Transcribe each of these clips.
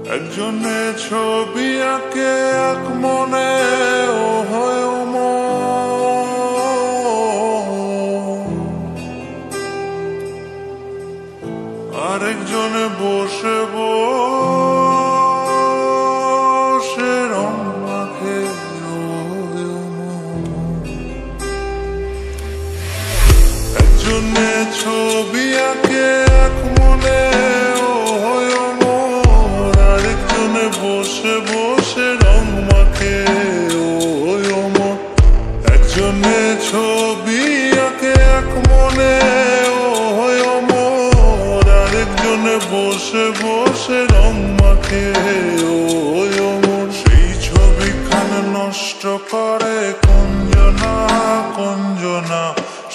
একজনে ছবি আঁকে এক মনে ও হয় আরেকজনে বসে বসে রং মাখে একজনে ছবি আঁকে এক মনে ও হয় আরেকজনে বসে বসে রং মাখে ও একজনে ছবি আঁকে এক মনে ও হয় আরেকজনে বসে বসে রং মাখে ও সেই ছবিখান নষ্ট করে কঞ্জনা কঞ্জনা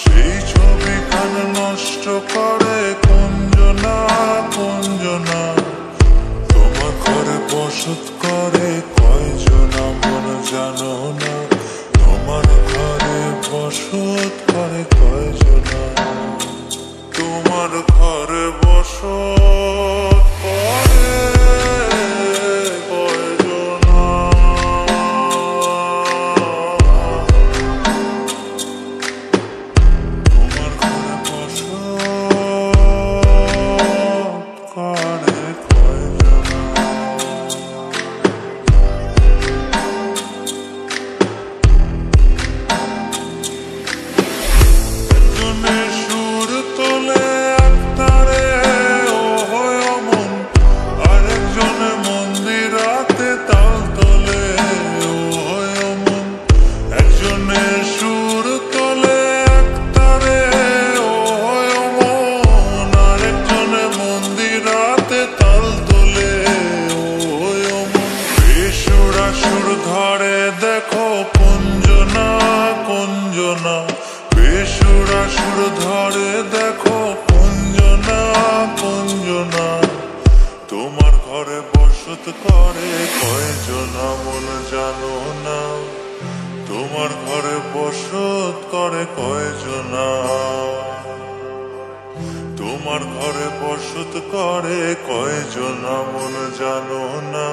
সেই ছবিখান নষ্ট করে কঞ্জনা কঞ্জনা তোমার ঘরে বসত করে কয়জনা মন জানো না তোমার ঘরে বসত করে কয়জনা তোমার ঘরে বসত করে কয়জনা তোমার ঘরে বসত করে কয়জনা একজনে সুর তোলে একতারে ও হয় মন আরেকজনে মন্দিরাতে তাল তোলে ও হয় মন একজনে সুর তোলে একতারে ও হয় মন আরেকজনে মন্দিরাতে তাল তোলে ও হয় মন বেসুরা সুর ধরে দেখো কুঞ্জনা কুঞ্জনা বেসুরা সুর ধরে দেখো কুঞ্জনা কুঞ্জনা তোমার ঘরে বসত করে কয়জনা মন জানো না তোমার ঘরে বসত করে কয়জনা তোমার ঘরে বসত করে কয়জনা মন জানো না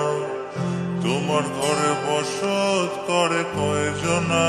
তোমার ঘরে বসত করে কয়জনা